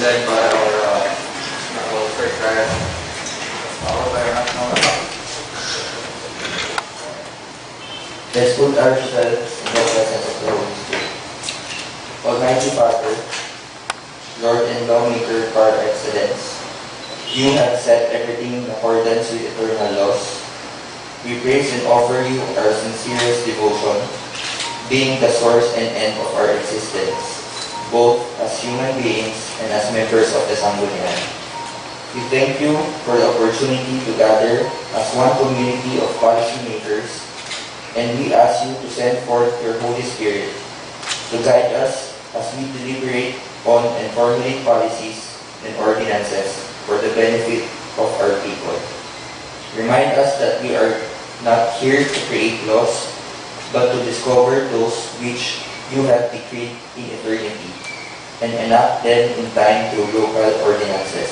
led by our first trial. Let's put ourselves in the presence of the Holy Spirit. Almighty Father, Lord and Lawmaker par excellence, you have set everything in accordance with eternal laws. We praise and offer you our sincerest devotion, being the source and end of our existence, both as human beings and as members of the Sangguniang. We thank you for the opportunity to gather as one community of policymakers, and we ask you to send forth your Holy Spirit to guide us as we deliberate on and formulate policies and ordinances for the benefit of our people. Remind us that we are not here to create laws, but to discover those which you have decreed in eternity and enact them in time through local ordinances.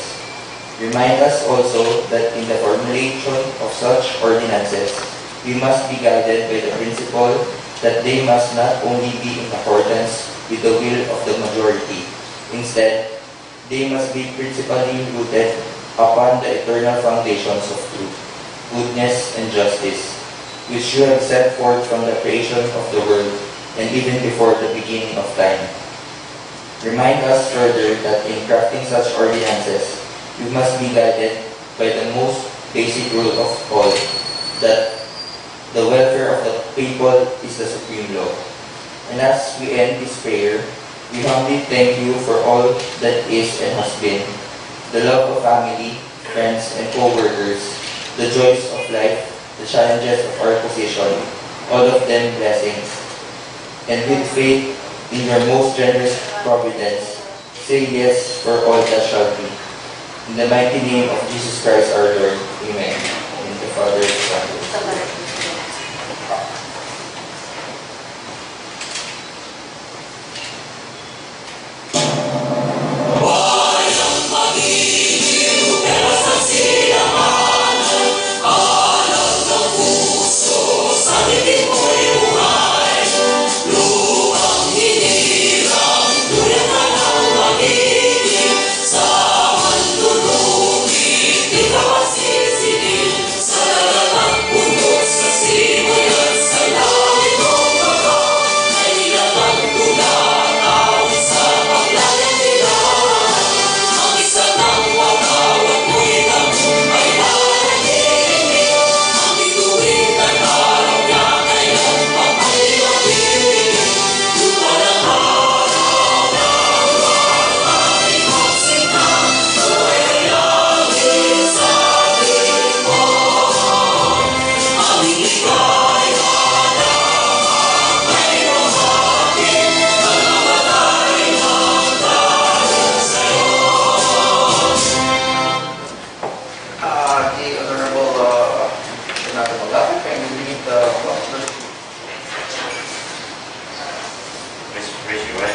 Remind us also that in the formulation of such ordinances, we must be guided by the principle that they must not only be in accordance with the will of the majority. Instead, they must be principally rooted upon the eternal foundations of truth, goodness, and justice, which you have set forth from the creation of the world and even before the beginning of time. Remind us further that in crafting such ordinances, we must be guided by the most basic rule of all, that the welfare of the people is the supreme law. And as we end this prayer, we humbly thank you for all that is and has been, the love of family, friends, and co-workers, the joys of life, the challenges of our position, all of them blessings. And with faith in your most generous providence, say yes for all that shall be. In the mighty name of Jesus Christ our Lord, Amen. In the Father, the Son,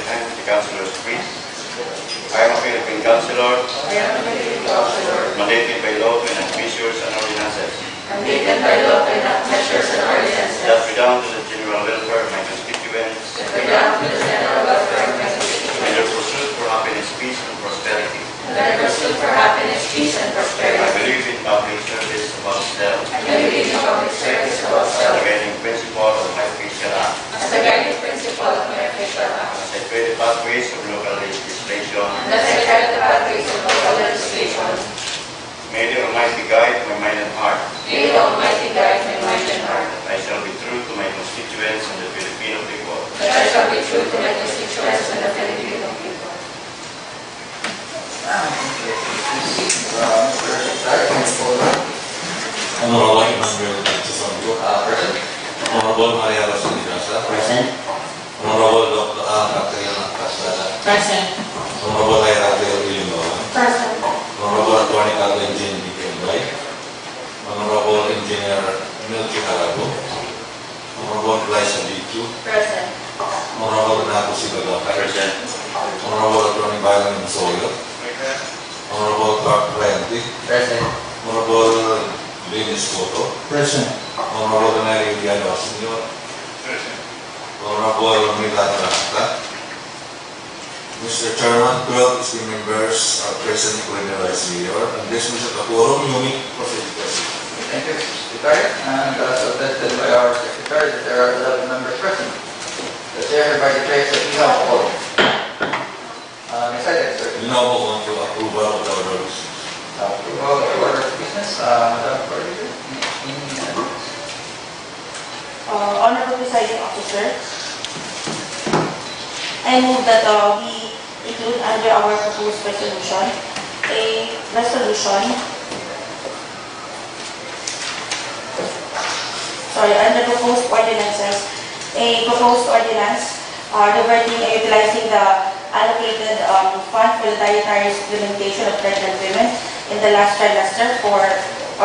and the Spirit. Honorable Emman Tiu Sonco, present. Honorable Lyra present. Honorable Dr. Katrina, present. Honorable Lyra Limbauan, Present. Honorable Atty. Cainday, Honorable Engineer Melcho Arago, Honorable GLAIZA, Present. Honorable Anacta, present. Honorable Atty. byron suyot, Honorable Kathlyn, Present. Honorable Escoto, Present. Honorable Lyra, Honorable Anacta, Mr. Chairman, 12 esteemed members are present including the Vice Mayor, and this Mr. Quorum, you may proceed, President. Thank you, Mr. Secretary. And as attested by our Secretary, that there are 11 members present. The Chair hereby declares that we have a quorum. Next item, sir. We now move on to approval of the order of business. Approval of order of business. Madam Coordinator, Honorable Presiding Officer, I move that we include under our proposed resolution a resolution, under proposed ordinances, a proposed ordinance diverting and utilizing the allocated fund for the dietary supplementation of pregnant women in the last trimester for 90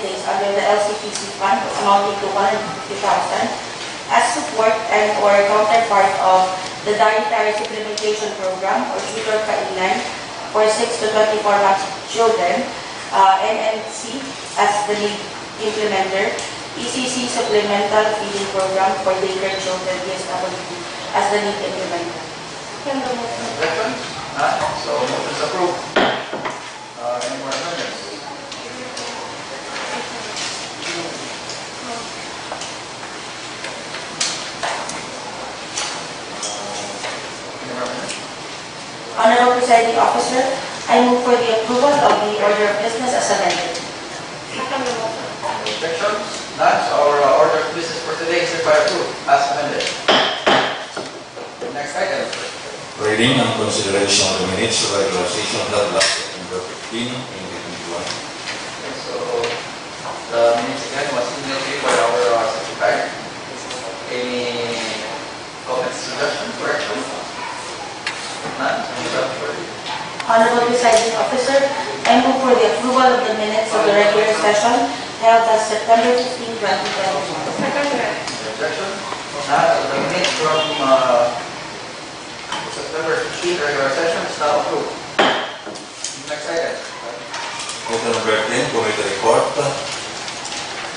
days under the LCPC fund amounting to 150,000 as support and or counterpart of the dietary supplementation program or tutor Cainday for 6 to 24 months children, NNC as the lead implementer, ECC supplemental feeding program for daycare children, DSWD as the lead implementer. Objection? None. So motion is approved. Any more amendments? Honorable Presiding Officer, I move for the approval of the order of business as amended. Objections? None. So our order of business for today is hereby approved as amended. Next item, sir. Reading and consideration of the minutes of regular session held last September 15, 2021. Okay, so the minutes again was submitted by our Secretary. Any comments, suggestions, corrections? None. Honorable Presiding Officer, I move for the approval of the minutes of the regular session held on September 15, 2021. Objection? None. So the minutes from September 15 regular session is now approved. Next item. Item number 10, Committee Report,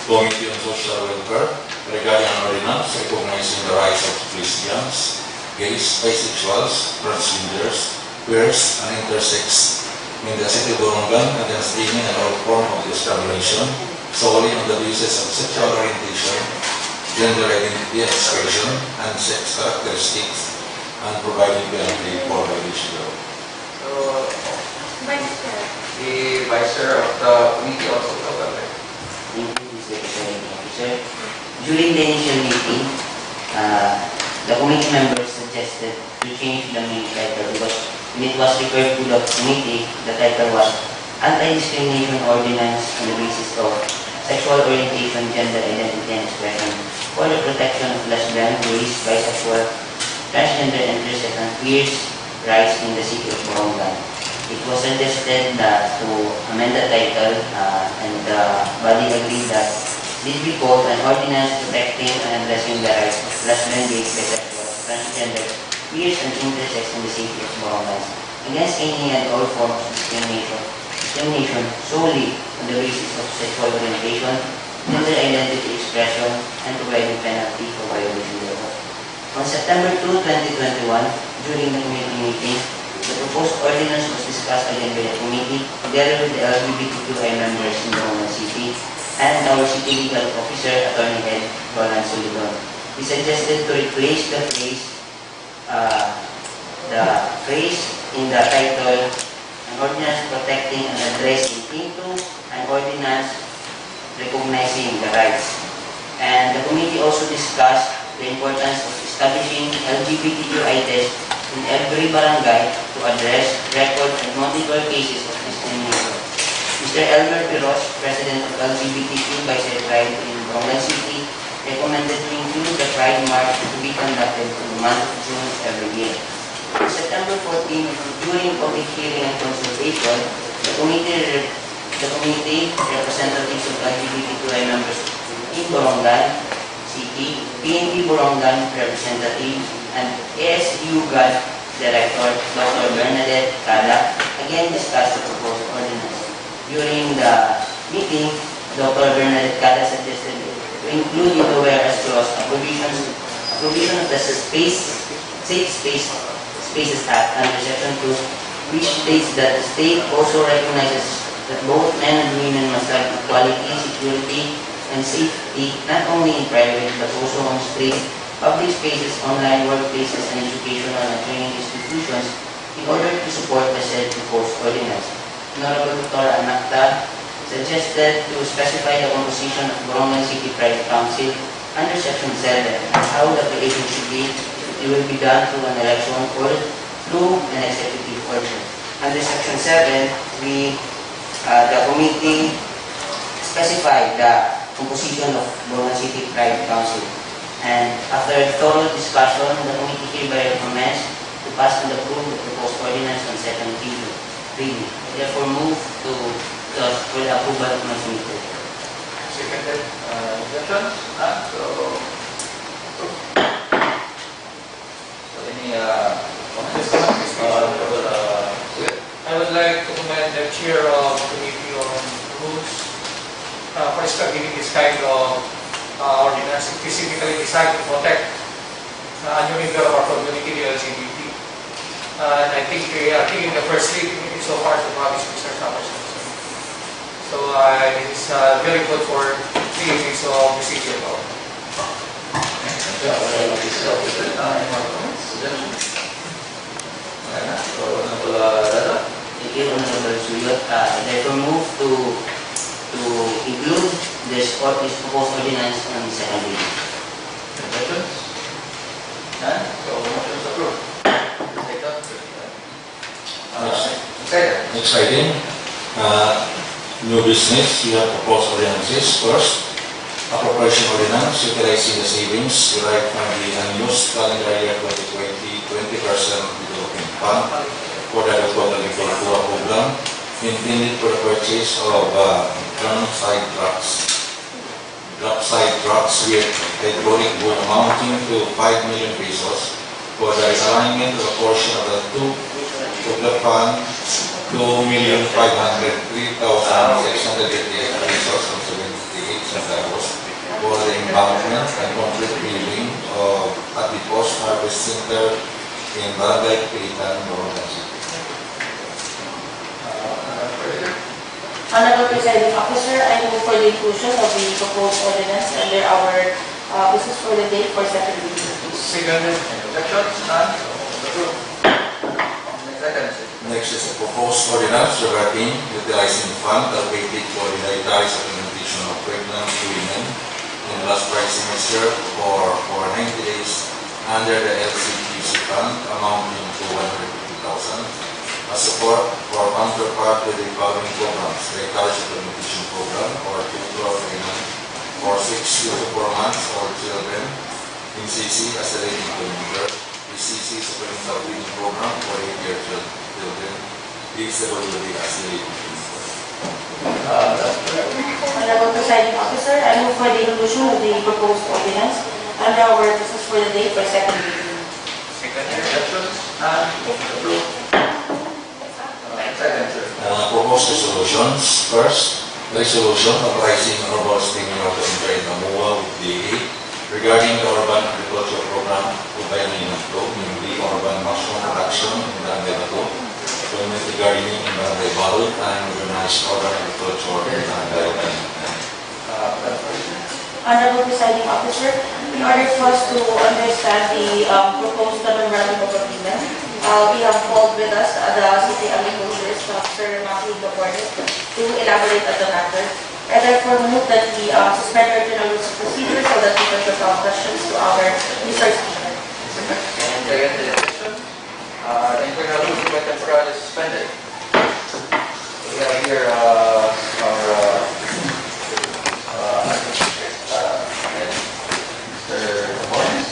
Committee on Social Welfare, regarding an ordinance recognizing the rights of lesbians, gays, bisexuals, transgenders, queers, and intersex in the city of Borongan against aiming at all form of discrimination solely on the basis of sexual orientation, gender identity and expression, and sex characteristics, and providing penalty for violation thereof. So, the Vice Chair of the committee also told us. Thank you, Mr. Presiding Officer. During the initial meeting, the committee members suggested to change the main title because when it was referred to the committee, the title was Anti-Discrimination Ordinance on the basis of Sexual Orientation, Gender Identity and Expression for the protection of lesbian, gays, bisexual, transgender, intersex, and queers rights in the city of Borongan. It was suggested to amend the title and the body agreed that this be called an ordinance protecting and addressing the rights of lesbian, gays, bisexual, transgender, queers, and intersex in the city of Borongan against any and all forms of discrimination solely on the basis of sexual orientation, gender identity expression, and providing penalty for violation thereof. On September 2, 2021, during the committee meeting, the proposed ordinance was discussed again by the committee together with the LGBTQI members in Borongan City and our city legal officer, Atty. Roland Solidon. We suggested to replace the phrase in the title, an ordinance protecting and addressing into an ordinance recognizing the rights. And the committee also discussed the importance of establishing LGBTQI tests in every barangay to address, record, and monitor cases of discrimination. Mr. Elmer Piros, President of LGBTQ Bisexual Pride in Borongan City, recommended to include the Pride March to be conducted in the month of June every year. On September 14, during public hearing and consultation, the committee representatives of LGBTQI members in Borongan City, PNP Borongan representative, and ASU GAD Director, Dr. Bernadette Cada, again discussed the proposed ordinance. During the meeting, Dr. Bernadette Cada suggested to include in the whereas clause a provision of the safe space Spaces Act under Section 2, which states that the state also recognizes that both men and women must have equality, security, and safety, not only in private but also on streets, public spaces, online workplaces, and educational and training institutions in order to support the said proposed ordinance. Honorable Dr. Anacta suggested to specify the composition of Borongan City Private Council under Section 7 and how the creation should be. It will be done through an election or through an executive order. Under Section 7, the committee specified the composition of Borongan City Private Council. And after thorough discussion, the committee hereby recommends to pass and approve the proposed ordinance on second reading. I therefore move for the approval of my submitted. Seconded. Objections? None? So any comments? I would like to commend the chair of the Committee on Rules for giving this kind of ordinance, specifically designed to protect a new member of our community, the LGBT. And I think we are taking the first lead so far to province Mr. Summers. So it is very good for seeing this of the city of Borongan. Any more comments? Suggestions? So, Honorable Daza? Thank you, Honorable Suyot. I therefore move to include this proposed ordinance on second reading. Objections? None? So, motion is approved. Next item, new business. We have proposed ordinances. First, appropriation ordinance utilizing the savings derived from the unused calendar year 2020 20% development fund for the Agricultural Agricultura program intended for the purchase of drum side trucks with hydraulic boom amounting to 5 million pesos for the realignment of a portion of the fund 2,503,688 pesos from 78 centavos for the embankment and complete building of at the Post Harvest Center in Barangay Pilitan, Borongan City. Honorable Presiding Officer, I move for the inclusion of the proposed ordinance under our business for the day for second reading. Seconded. Any objections? None? So, approved. Next item. Next is a proposed ordinance regarding utilizing the fund allocated for the dietary supplementation of pregnant women in the last price semester for 90 days under the LCPC fund amounting to 150,000 as support for counterpart with the following programs: dietary supplementation program or tutor payment for 6 to 4 months or children in CC as a leading implementer, the CC supplemental feeding program for 8-year children, DSWD as a leading implementer. Honorable Presiding Officer, I move for the inclusion of the proposed ordinance under our business for the day for second reading. Seconded. Objections? None? Approved. Next item, sir. Proposed resolutions. First, resolution authorizing Honorable Senior to enter in a MOA with DA regarding the urban agriculture program of Emman Tiu, namely urban mushroom production in Barangay Bato, community gardening in Barangay Balot, and organized urban agriculture in Barangay Bato. Honorable Presiding Officer, in order for us to understand the proposed memorandum of agreement, we have called with us the City Agriculturist, Sir Matthew Gabornet, to elaborate on the matter. I therefore move that we suspend our general rules of procedure so that we can propose questions to our Mr. Speaker. And second, the objection. The internal rules will be temporarily suspended. We have here our Mr. Gabornet.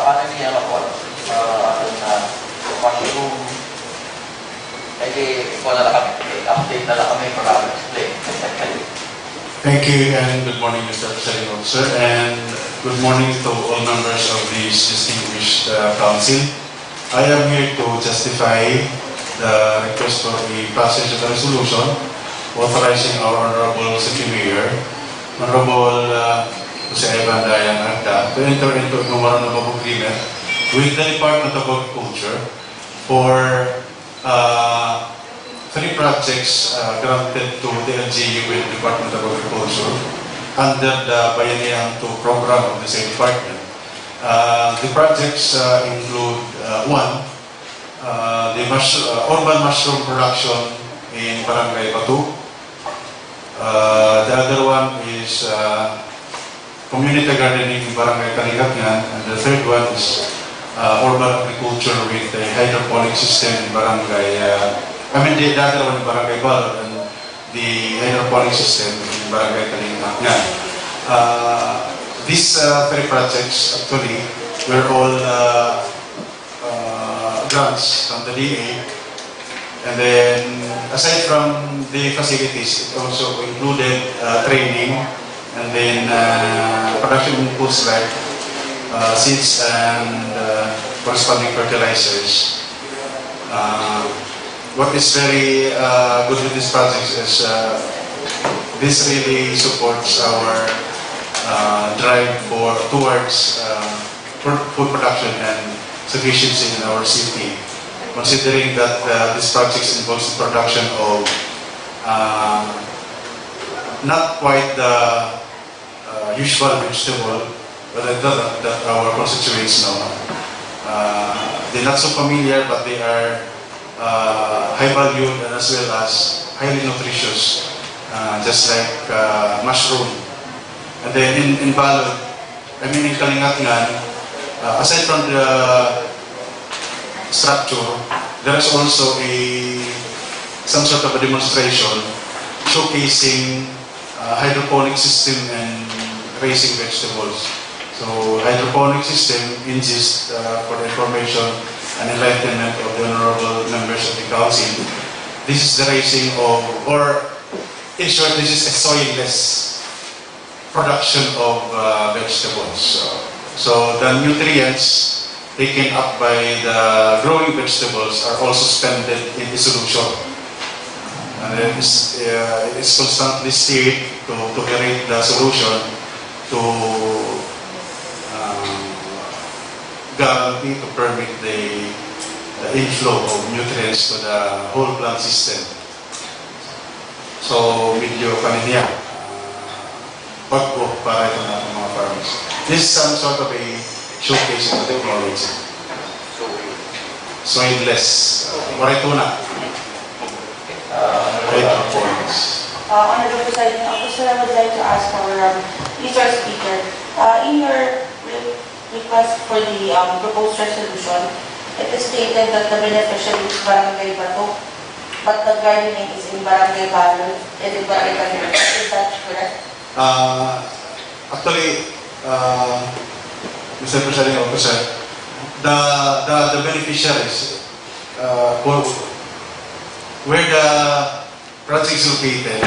Ano niya ako? Mushroom. Ikaw na lang kami. Update na lang kami para explain. Thank you and good morning, Mr. Presiding Officer, and good morning to all members of this distinguished council. I am here to justify the request for the passage of the resolution authorizing our Honorable City Mayor, Honorable Emman Tiu Agda, to enter into a memorandum of agreement with the Department of Agriculture for 3 projects granted to the LGU with the Department of Agriculture under the Bayanihan 2 program of the same department. The projects include one, the urban mushroom production in Barangay Batu. The other one is community gardening in Barangay Kalingatngan, and the third one is urban agriculture with a hydroponic system in Barangay, the other one in Barangay Balot and the hydroponic system in Barangay Kalingatngan. These 3 projects actually were all grants from the DA, and then aside from the facilities, it also included training and then production inputs like seeds and corresponding fertilizers. What is very good with this project is this really supports our drive towards food production and sufficiency in our city, considering that this project involves the production of not quite the usual vegetable, but that our constituents know. They're not so familiar, but they are high valued and as well as highly nutritious, just like mushroom. And then in Balod, in Kalingatngan, aside from the structure, there is also some sort of a demonstration showcasing hydroponic system and raising vegetables. So hydroponic system insists for the information and enlightenment of the honorable members of the council. This is the raising of, or in short, this is a soilless production of vegetables. So the nutrients taken up by the growing vegetables are also spended in the solution. And then it is constantly stirred to aerate the solution to guarantee, to permit the inflow of nutrients to the whole plant system. So, medyo kaniniya. Pagbo para ito natin mga farmers. This is some sort of a showcase of technology. Soilless. Marituna. Hydroponics. Honorable Presiding Officer, I would like to ask our Mr. Speaker, in your request for the proposed resolution, it is stated that the beneficiary is Barangay Bato, but the gardening is in Barangay Balot and in Barangay Kalingatngan. Is that correct? Actually, Mr. Presiding Officer, the beneficiaries, where the project is located,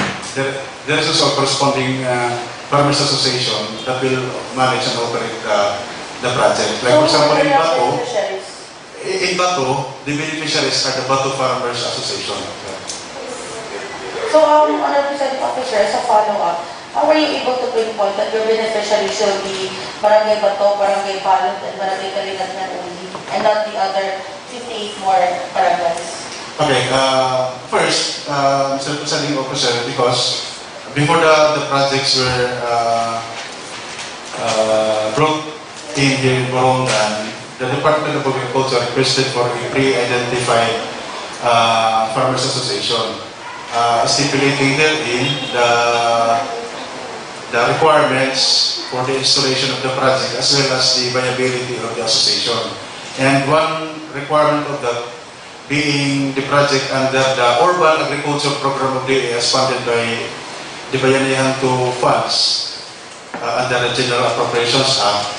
there is also a corresponding farmers association that will manage and operate the project. Like for example, in Bato, the beneficiaries are the Bato Farmers Association. So, Honorable Presiding Officer, as a follow-up, how were you able to pinpoint that your beneficiaries should be Barangay Bato, Barangay Balot, and Barangay Kalingatngan only, and not the other 58 more barangays? Okay, first, Mr. Presiding Officer, because before the projects were brought in here in Borongan, the Department of Agriculture requested for a pre-identified farmers association, stipulating therein the requirements for the installation of the project as well as the viability of the association. And one requirement of that being the project under the Urban Agriculture Program of the as funded by the Bayanihan 2 funds under the General Appropriations Act.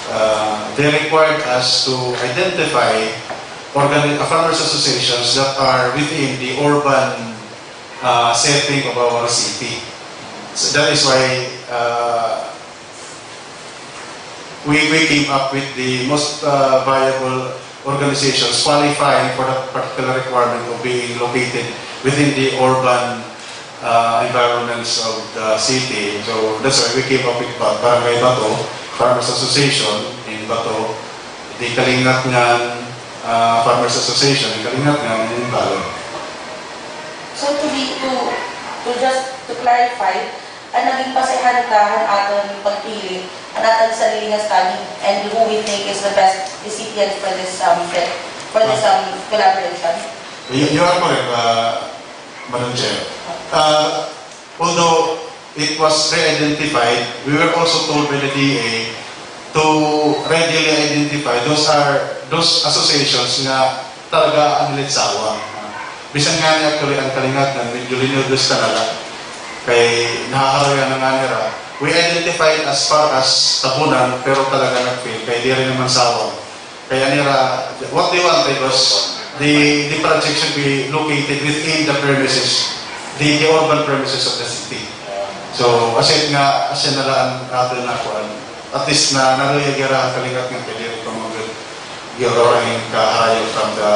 They required us to identify farmers associations that are within the urban setting of our city. So that is why we came up with the most viable organizations qualifying for that particular requirement of being located within the urban environments of the city. So that's why we came up with Barangay Bato, Farmers Association in Bato, the Kalingatngan Farmers Association in Kalingatngan in Balon. So to clarify, ang naging pasihandahan aton pagpili ang ating sarili nga study and who we think is the best recipient for this collaboration. You are correct, Madam Chair. Although it was re-identified, we were also told by the DA to readily identify those associations nga talaga ang nilitsawa. Bisan nga niya actually ang Kalingatngan, medyo linudos talaga. Kay nakakarayan na nga nila. We identified as far as Tabunan, pero talaga nag-fail. Kaya di rin naman sawang. Kaya nila, what they wanted was the project should be located within the premises, the urban premises of the city. So, asin nga, asin na lang natin nakuhan. At least na nalayagira ang Kalingatngan, pwede rin kung mag-gilorangin kaharayan from the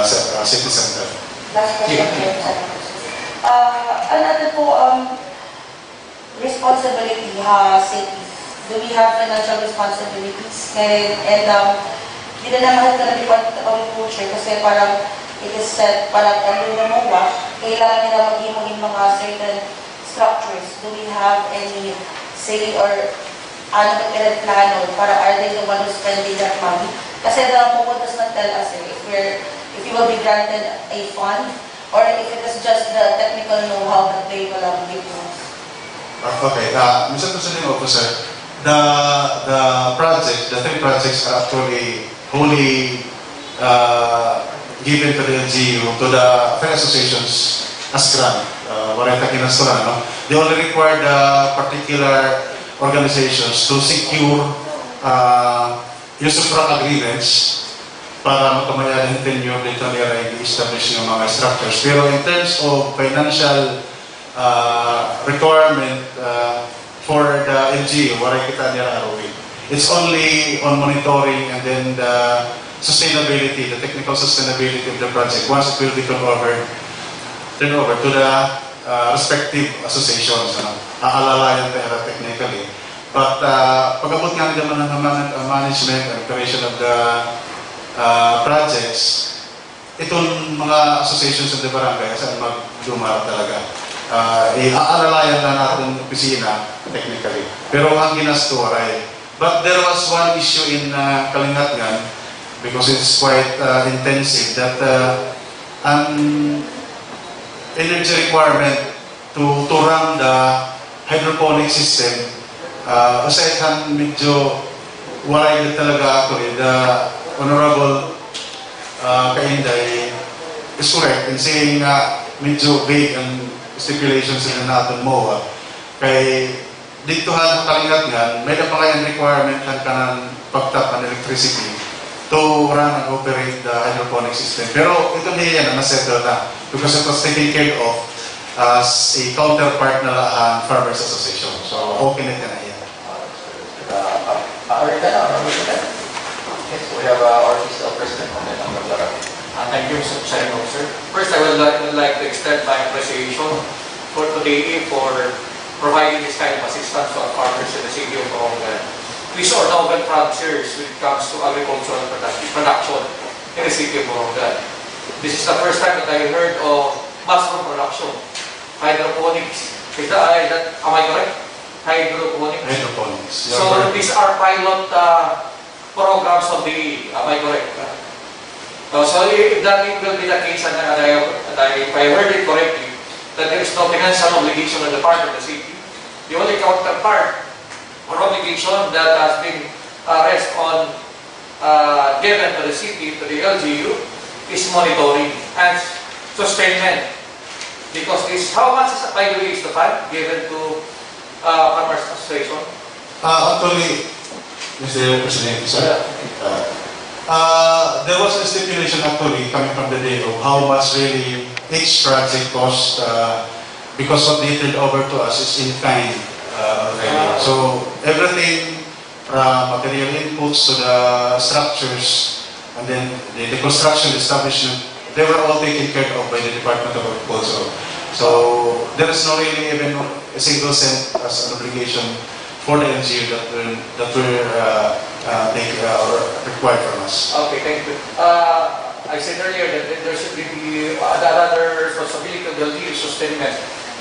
city center. Last question. Another po, responsibility city. Do we have financial responsibilities? And di na naman ito na Department of Agriculture kasi parang it is said, parang ano na MOA, kailangan nila mag-imungin mga certain structures. Do we have any say or ano ba plano para are they the one who's spending that money? Kasi the MOA does not tell us if you will be granted a fund or if it is just the technical know-how that they will give to us. Okay, Mr. President Officer, the three projects are actually wholly given to the LGU, to the fair associations as grant. No? They only require the particular organizations to secure usufruct agreements para makamaya ng tenure dito nila i-establish yung mga structures. Pero in terms of financial requirement for the LGU, wala kita nila arawin. It's only on monitoring and then the sustainability, the technical sustainability of the project once it will be turned over to the respective associations. Aalalayan tayo technically. But pag-abot nga naman ng management and operation of the projects, itong mga associations of the barangay saan magdumara talaga. Aalalayan na natin ng opisina technically. Pero ang ginasto ay. But there was one issue in Kalingatngan because it's quite intensive that an energy requirement to run the hydroponic system aside han medyo walay talaga actually the Honorable Cainday is correct in saying medyo vague ang stipulations na natin MOA. Kay dito han Kalingatngan, may na pa kayang requirement ng kanang pagtap ng electricity to run and operate the hydroponic system. Pero ito niya yan, na-settle na because it was taken care of as a counterpart na Farmers Association. So, okay na yan. Yes, we have our fiscal president on the number of Lyra. Thank you, Mr. President Officer. First, I would like to extend my appreciation for today for providing this kind of assistance to our farmers in the city of Borongan. We saw novel frontiers when it comes to agricultural production in the city of Borongan. This is the first time that I heard of mushroom production, hydroponics. Am I correct? Hydroponics. Hydroponics. So these are pilot programs of the, am I correct? So if that will be the case, and if I heard it correctly, that there is no financial obligation on the part of the city. The only counterpart or obligation that has been rest on given to the city, to the LGU, is monitoring and sustainment. Because this, how much is, by the way, is the fund given to Farmers Association? Actually, Mr. President, sir, there was a stipulation actually coming from the day of how much really each project cost because what they turned over to us is in kind So everything from material inputs to the structures and then the construction establishment, they were all taken care of by the Department of Agriculture. So there is no really even a single cent as an obligation for the NGO that were required from us. Okay, thank you. I said earlier that there should be another responsibility of the LGU sustainment.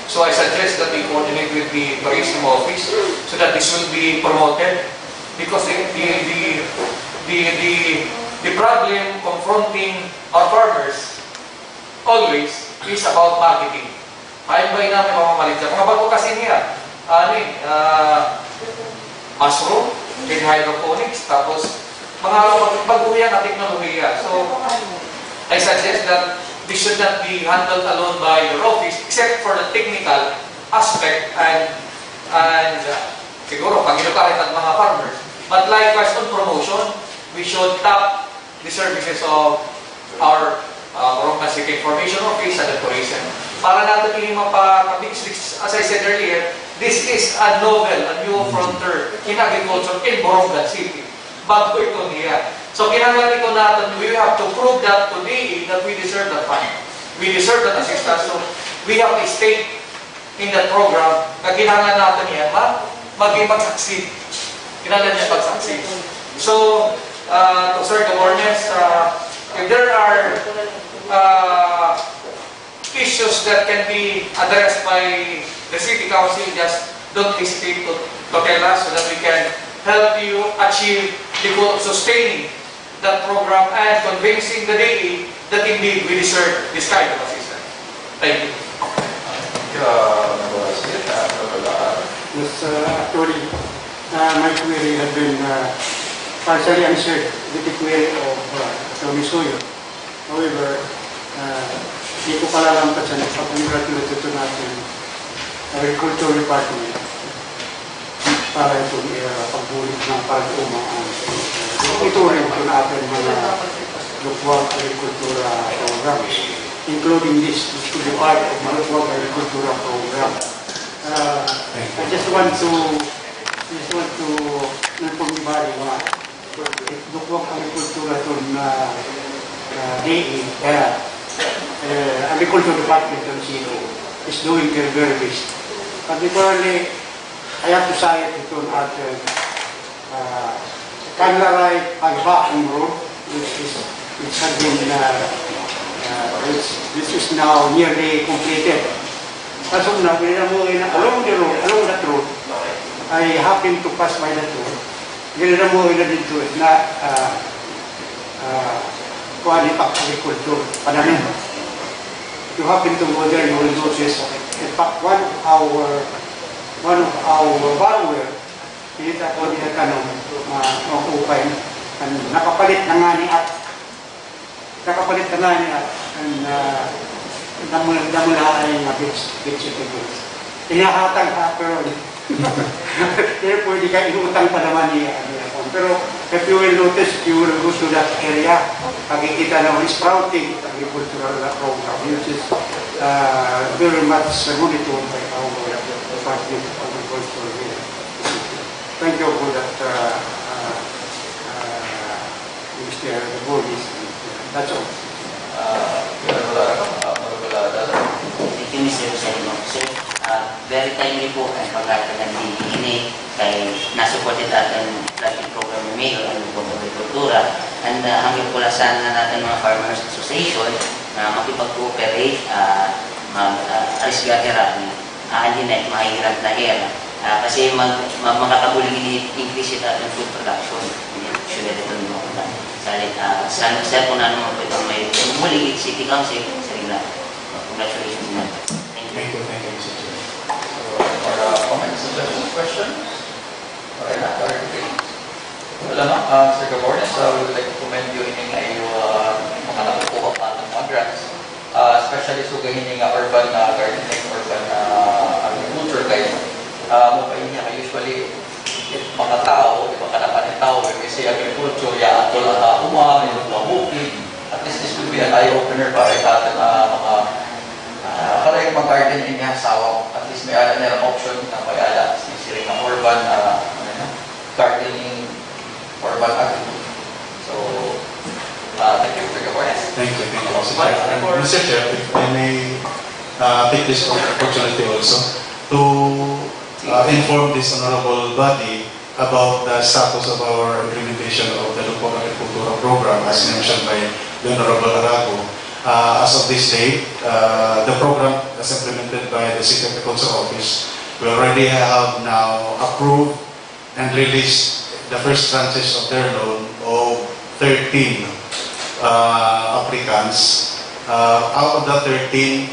So I suggest that we coordinate with the tourism office so that this will be promoted, because the problem confronting our farmers always is about marketing. Paano namin mamamalit dyan? Mga bago kasi niya, mushroom, hydroponics, tapos mga baguhan na teknolohiya. So, I suggest that this should not be handled alone by your office, except for the technical aspect and siguro pag-inukarit at mga farmers. But likewise on promotion, we should tap the services of our Borongan City Information Office and the tourism. Para natin yung mapapabilis, as I said earlier, this is a novel, a new frontier in agriculture in Borongan City. Bago ito niya. So kinanglan ito natin, we have to prove that today that we deserve that fund. We deserve that assistance. So we have a stake in that program na kinanglan natin yan, maging mag-succeed. Kinanglan niya mag-succeed. So, to Sir Governors, if there are issues that can be addressed by the City Council, just don't hesitate to tell us so that we can help you achieve the goal of sustaining that program and convincing the DA that indeed we deserve this kind of assistance. Thank you. Yes, actually, my query had been partially answered with the query of Atty. Suyot. However, hindi ko palalampas sa nagpapangratulate ito natin Agriculture Department para itong pagbulit ng pag-uma ang ituring ito natin mga lukwag agrikultura programs, including this to be part of the lukwag agrikultura program. I just want to inform everybody na lukwag agrikultura ito na DE, Agriculture Department of City is doing their very best. Particularly, I have to say it at Cainday Vacuum Road, which has been, this is now nearly completed. As of now, along that road, I happen to pass by that road. Giniramuhin na dito na quality agriculture, pananim. If you happen to go there, you will notice, in fact, one of our borrower, pinita ko nila tanong, makukay, nakapalit na nga ni at, and damula ay nga vegetables. Inahatang pero therefore, di ka inutang pa naman niya. Pero if you will notice, if you will go to that area, makikita naman sprouting agricultural program, which is very much monitored by our Department of Agriculture here. Thank you for that, Mr. Boris. That's all. Thank you, Mr. President Officer. Very timely po ang pagkakagan din ini kay nasupported natin traffic program ng Mayor ang Lubog Agrikultura and hanggang pulasan na natin mga Farmers Association na makipag-cooperate arisgahira ahalin na mahirap na era kasi makakabuling increase natin food production should ito nyo sa po na naman po itong may muli City Council sa rin na congratulations na. Thank you, Mr. Chair. Comments, suggestions, questions? Okay na, clarification. Wala na, Sir Governors, we would like to commend you in mga nakukuha pa ng mga grants. Especially sugahin nga urban gardening, urban agriculture kayo. Mapain niya, usually, mga tao, iba kanapan ng tao, when we say agriculture, ya ato lang umami, bukid. At least this will be an eye-opener para natin para yung mag-gardening niya sawa. At least may ala nilang option na may ala. Mr. Chair, if I may take this opportunity also to inform this honorable body about the status of our implementation of the Local Agricultural Program as mentioned by the Honorable Arago. As of this date, the program as implemented by the City Agriculture Office, we already have now approved and released the first tranches of their loan of 13 applicants. Out of the 13,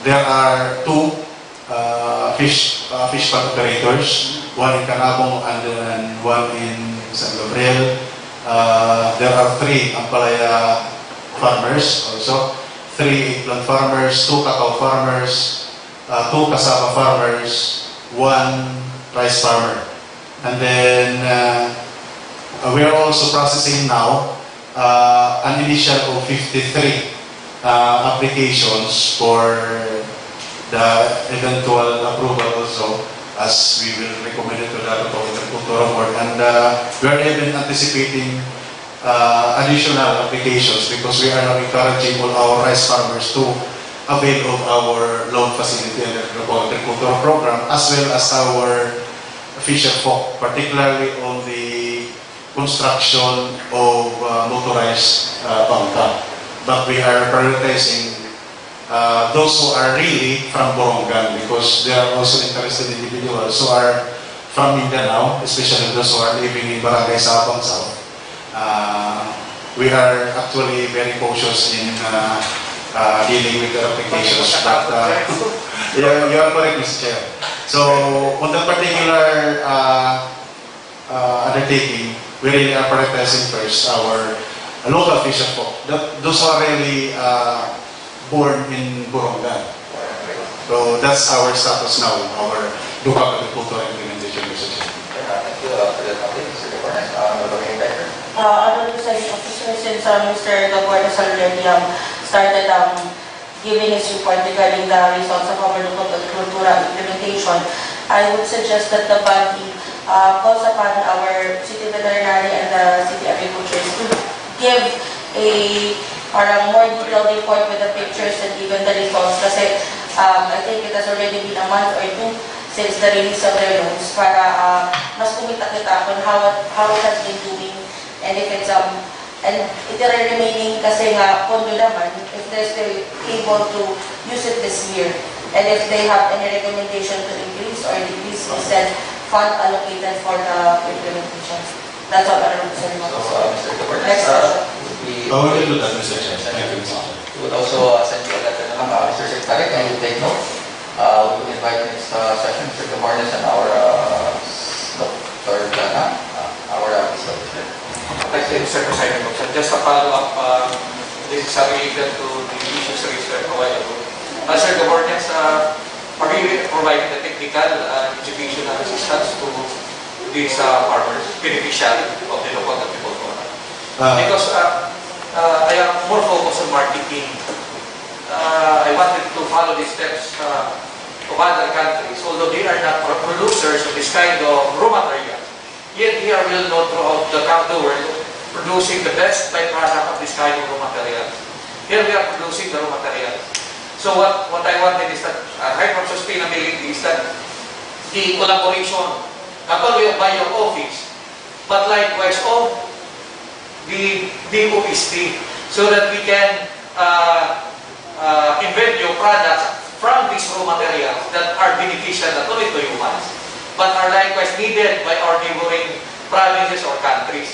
there are 2 fish pond operators, one in Canabong and then one in San Gabriel. There are 3 ampalaya farmers also, 3 eggplant farmers, 2 cacao farmers, 2 cassava farmers, 1 rice farmer. And then we are also processing now an initial of 53 applications for the eventual approval also, as we will recommend it to the Local Agricultural Board. And we are even anticipating additional applications because we are now encouraging all our rice farmers to avail of our loan facility and the Local Agricultural Program, as well as our fisher folk, particularly on the construction of motorized bangka. But we are prioritizing those who are really from Borongan, because there are also interested individuals who are from Mindanao, especially those who are living in Barangay Sabang South. We are actually very cautious in dealing with the applications. But you are correct, Mr. Chair. So on that particular undertaking, we really are prioritizing first our local fisher folk. Those who are really born in Borongan. So that's our status now, our local agricultural implementation, Mr. Chair. Thank you for the topic, Mr. Gabornes. Other presiding officer, since Mr. Gabornes already started giving his report regarding the results of our local agricultural implementation, I would suggest that the body calls upon our city veterinary and the city agriculturists to give a more detailed report with the pictures and even the results, kasi I think it has already been a month or 2 since the release of their loans, para mas kumita kita kung how it has been doing, and if it's and it are remaining kasi nga pondo naman, if they're still able to use it this year, and if they have any recommendation to increase or decrease instead fund allocated for the implementation. That's all I want to say. Mr. Gabornes, Next session. We will do that, Mr. Chair. Thank you. We would also send you a letter na lang, Mr. Secretary, and you take note. We will invite next session Mr. Gabornes and our third our officer. Thank you, Mr. President. Just a follow-up, this is related to the issues raised a while ago. Sir Gabornes, are we providing the technical educational assistance to these farmers, beneficiary of the local agriculture? Because I am more focused on marketing. I wanted to follow the steps of other countries, although they are not producers of this kind of raw material. Yet here we will know throughout the world producing the best byproduct of this kind of raw material. Here we are producing the raw material. So what I wanted is that high from sustainability is that the collaboration not only by your office, but likewise of the OST, so that we can invent new products from these raw materials that are beneficial not only to humans, but are likewise needed by our neighboring provinces or countries.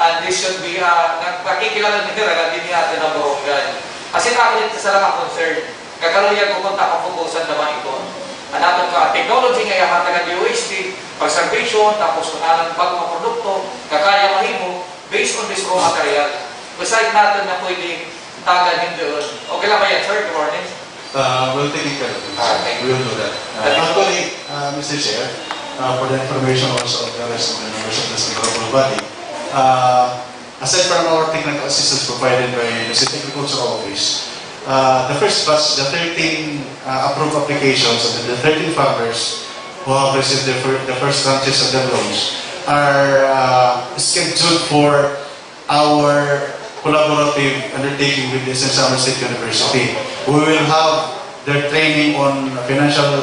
And this should be, nakikilala nila din natin ang Borongan. Kasi nakulit sa lang ang concern, kakaroon yan pupunta kang pupusan naman ito. Anatong ka, technology nga yakatagan di OST, conservation, tapos kung anong bagong produkto, kakaya mahimo, based on this raw material. Beside natin na pwede tagan hindi doon. Okay lang ba yan, sir? Good morning. We'll take care of it. We will do that. Actually, Mr. Chair, for the information also of the rest of the members of this honorable body, aside from our technical assistance provided by the City Agriculture Office, the first batch, the 13 approved applications of the 13 farmers who have received the first tranches of their loans are scheduled for our collaborative undertaking with the St. State University. We will have their training on financial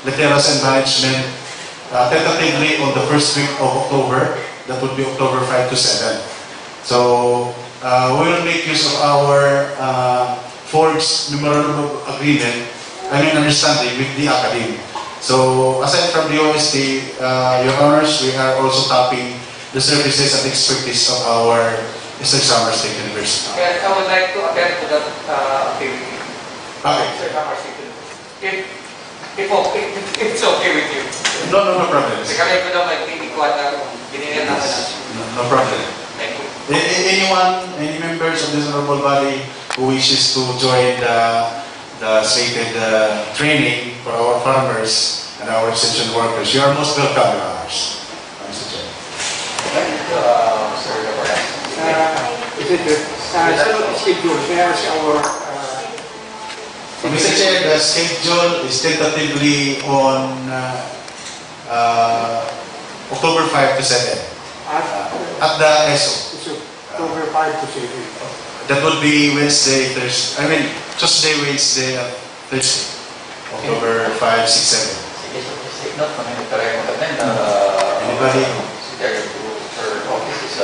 literacy and management tentatively on the first week of October. That would be October 5 to 7. So we will make use of our forged memorandum of agreement, understanding with the academy. So aside from the OST, Your Honors, we are also tapping the services and expertise of our St. State University. And I would like to attend to that activity. Okay. Sir, State University. If it's okay with you. No problem. Kasi kami ko daw mag-ikuan na binigyan natin. No problem. Thank you. Any members of this honorable body who wishes to join the slated training for our farmers and our extension workers, you are most welcome, Your Honors. Mr. Chair. Thank you, Mr. Gabriel. Schedule, kaya si our Mr. Chair, the schedule is tentatively on October 5 to 7 at the ESO. October 5 to 7. That would be Wednesday, Thursday, Tuesday, Wednesday, Thursday. October 5, 6, 7. Sige, so take note kung hindi talaga mag-attend. Anybody? Si Director for Office is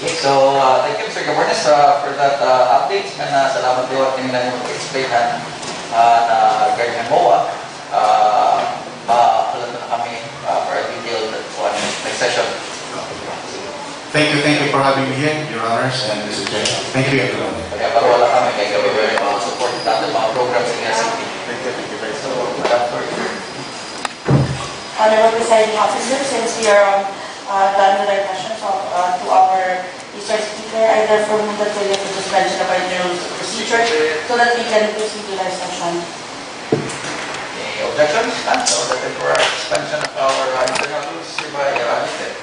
Okay, so thank you, Mr. Gabornes, for that update. Salamat po at kanina yung mag-explain na ganyan MOA. Alam na kami for a detailed next session. Thank you for having me here, Your Honors and Mr. Chair. Thank you, everyone. Kaya para wala kami, kaya kami very much support natin mga programs in SCT. So, Madam Clerk. Honorable Presiding Officer, since we are done with our questions to our resource speaker, I therefore move that we have to suspension of our rules of procedure so that we can proceed with our session. Any objections? None. So, that is for our suspension of our internal rules hereby listed.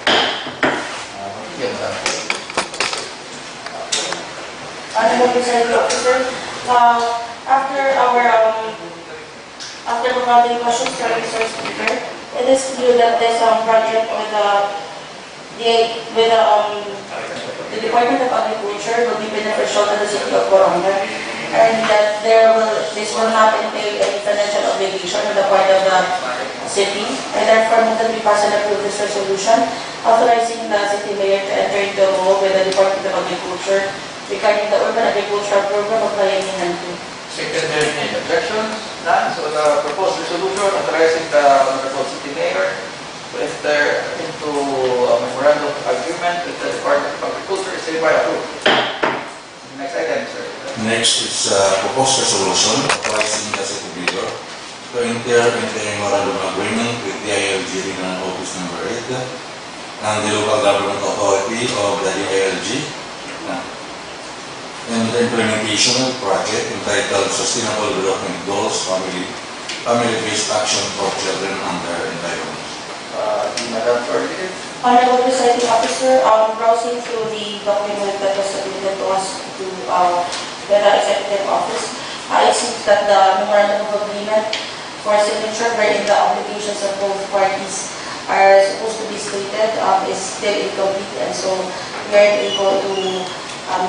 Continue, Madam Clerk. Honorable Presiding Officer, after providing questions to our resource speaker, it is clear that this project with the Department of Agriculture will be beneficial to the city of Borongan, and that this will not entail any financial obligation on the part of the city. I therefore move that we pass and approve this resolution authorizing the city mayor to enter into a law with the Department of Agriculture regarding the urban agricultural program of Bayanihan 2. Second, any objections? None. So the proposed resolution authorizing the Honorable City Mayor to enter into a memorandum of agreement with the Department of Agriculture is hereby approved. Next item, sir. Next is proposed resolution authorizing the city builder to enter into a memorandum agreement with the ILG Regional Office Number 8 and the local government authority of the ILG and the implementation of project entitled Sustainable Development Goals Family-Based Action for Children under Environment. Madam Clerk. Honorable Presiding Officer, browsing through the document that was submitted to us to the Executive Office, it seems that the memorandum of agreement for signature wherein the obligations of both parties are supposed to be stated is still incomplete, and so we are able to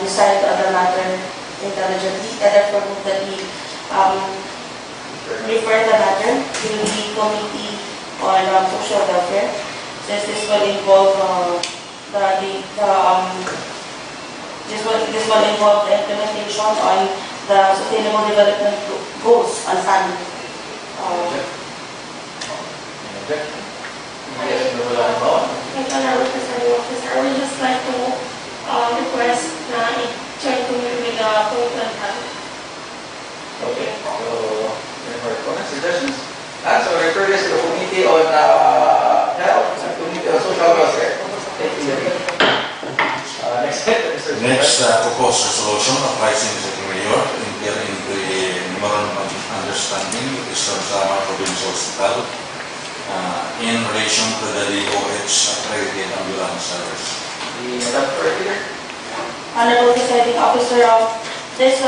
decide on the matter intelligently. And therefore move that we refer the matter to the Committee on Social Welfare, since this will involve this will involve the implementation on the Sustainable Development Goals on family. Yes, Limbauan. Honorable Presiding Officer, I would just like to request na i-check to me with the commitment health. Okay. So, any more comments, suggestions? So refer this to the Committee on Health and Committee on Social Welfare. Thank you. Next item, Mr. Next proposed resolution authorizing the city mayor to enter into a memorandum of understanding with Eastern Samar Provincial Hospital in relation to the DOH accredited ambulance service. Madam Clerk. Honorable Presiding Officer, this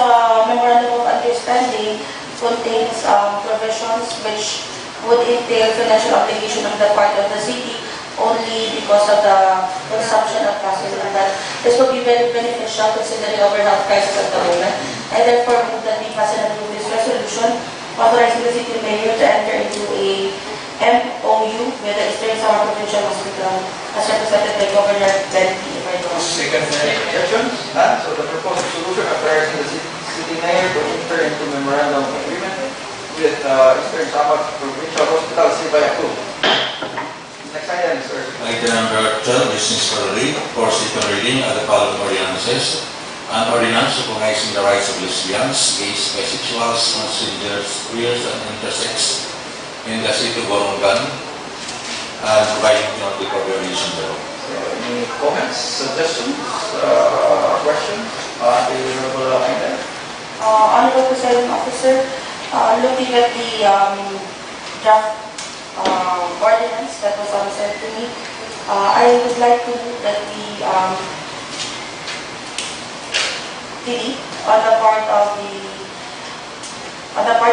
memorandum of understanding contains provisions which would entail financial obligation on the part of the city only because of the consumption of gasoline. But this will be very beneficial considering our health crisis at the moment. I therefore move that we pass and approve this resolution authorizing the city mayor to enter into a MOU with the Eastern Samar Provincial Hospital as represented by Governor Benty. Second, any objections? None. So the proposed resolution authorizing the city mayor to enter into memorandum of agreement with Eastern Samar Provincial Hospital is hereby approved. Next item, sir. Item number 12, business for read for second reading of the following ordinances. An ordinance recognizing the rights of lesbians, gays, bisexuals, transgenders, queers, and intersex in the city of Borongan and providing for the cooperation thereof. So, any comments, suggestions, questions? The Honorable Cainday. Honorable Presiding Officer, looking at the draft ordinance that was sent to me, I would like to move that we delete on the part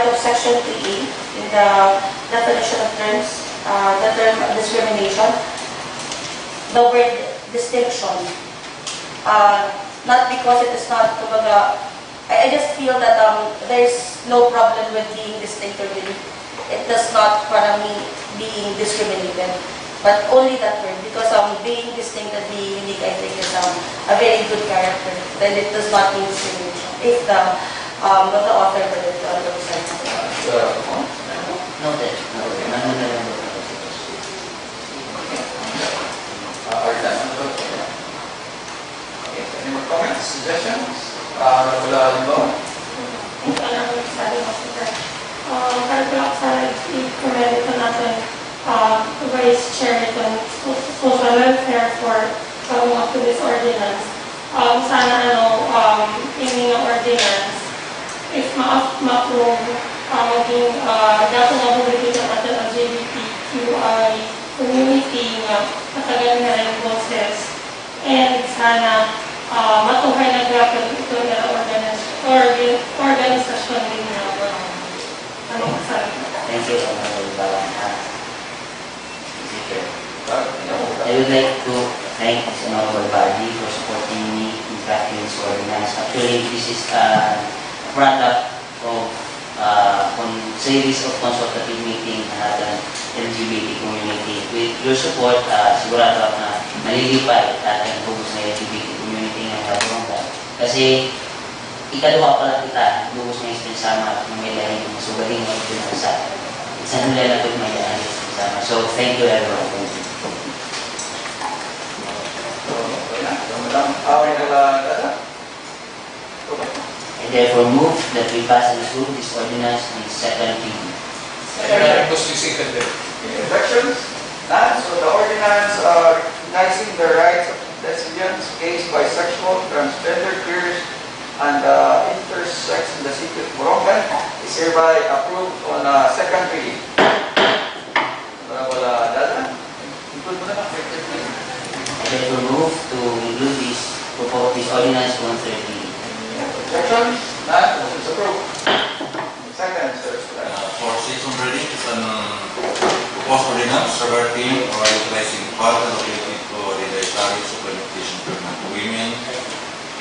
of section 3A in the definition of terms, the term discrimination, the word distinction. Not because it is not, I just feel that there's no problem with being distinct or unique. It does not mean being discriminated, but only that word, because being distinct and being unique, I think, is a very good character. Then it does not mean discrimination. If what the author would have done on the website. Noted. Are you done? Okay, any more comments, suggestions? Honorable Limbauan. Thank you, Honorable Presiding Officer. Para ko lang sana i-comment ito natin Vice Chair itong social welfare for coming up to this ordinance. Sana yung ordinance, if ma-approve, maging dapat mabubuti ng ating LGBTQI community na katagal na rin boses. And sana matuhay na grabe ito na organisasyon din na Thank you, Honorable Balan. I would like to thank this honorable body for supporting me in Kathlyn's ordinance. Actually, this is a product of series of consultative meeting na natin LGBT community. With your support, sigurado na malilipay natin ang hugos na LGBT community ng Borongan. Kasi ikaduha pa lang kita, hugos na ispinsama at may lahin ng sugaling ng pinasa. Isang nila na ito may lahin ng ispinsama. So, thank you everyone. Thank you. I therefore move that we pass and approve this ordinance in second reading. Objections? None. So the ordinance recognizing the rights of lesbians, gays, bisexual, transgender, queers, and intersex in the city of Borongan is hereby approved on second reading. Honorable Daza. Include mo na I therefore move to include this ordinance on third reading. Objections? None. Motion is approved. Second, sir. For second reading is an proposed ordinance reverting or utilizing part allocated to the dietary supplementation program to women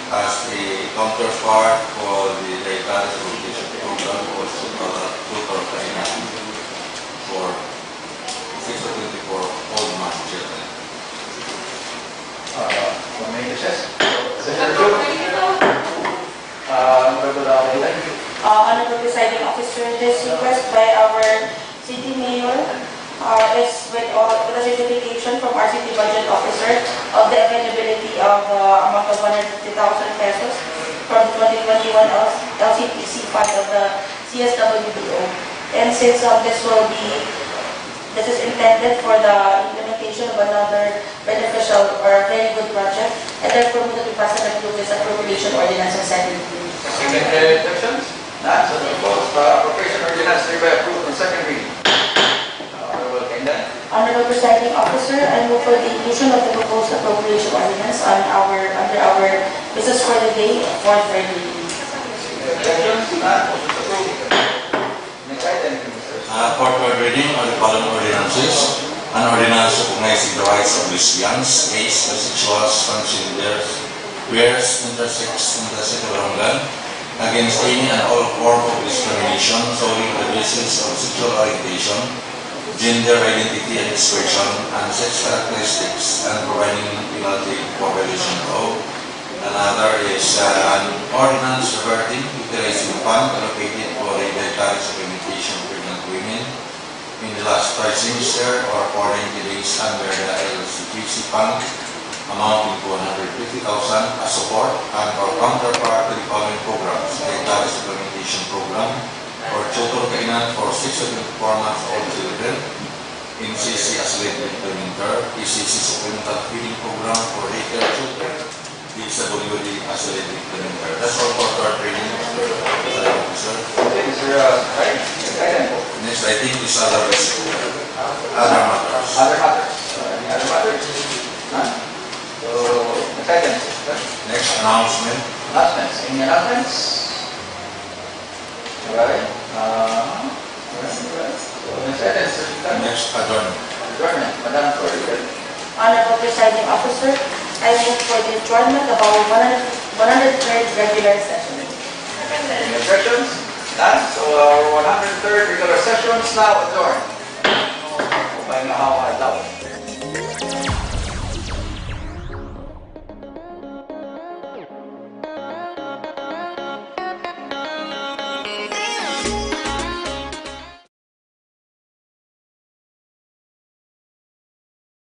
as the counterpart for the dietary supplementation program for total for 6 to 24 old man children. Honorable Presiding Officer, this request by our city mayor is with the certification from our city budget officer of the availability of amount of 150,000 pesos from 2021 LCPC fund of the CSWBO. And since this is intended for the implementation of another beneficial or very good project, and therefore we will pass and approve this appropriation ordinance on second reading. Second objections? None. So the proposed appropriation ordinance hereby approved on second reading. Honorable Cainday. Honorable Presiding Officer, I move for the inclusion of the proposed appropriation ordinance under our business for the day for third reading. Objections? None. Motion approved. Next item, Mr. For third reading of the following ordinances. An ordinance recognizing the rights of lesbians, gays, bisexuals, transgenders, queers, intersex, and Borongan against any and all form of discrimination solely on the basis of sexual orientation, gender identity and expression, and sex characteristics, and providing penalty for violation of. Another is an ordinance reverting utilizing fund allocated for the dietary supplementation of pregnant women in the last 5 semester or 40 days under the LCPC fund amounting to 150,000 as support and or counterpart to the following programs: dietary supplementation program or tutor kainan for 6 to 24 months old children, NCC as led implementer, PCC supplemental feeding program for daycare children, DSWD as led implementer. That's all for our training, Mr. Officer. Okay, Mr. Right, guidance. Next, I think is other matters. Other matters. Any other matters? None? So, guidance. Next, announcement. Announcements. Any announcements? Alright. So, next guidance. Next, adjournment. Adjournment. Madam Clerk. Honorable Presiding Officer, I move for the adjournment of our 103rd regular session. Any objections? None? So, our 103rd regular session is now adjourned.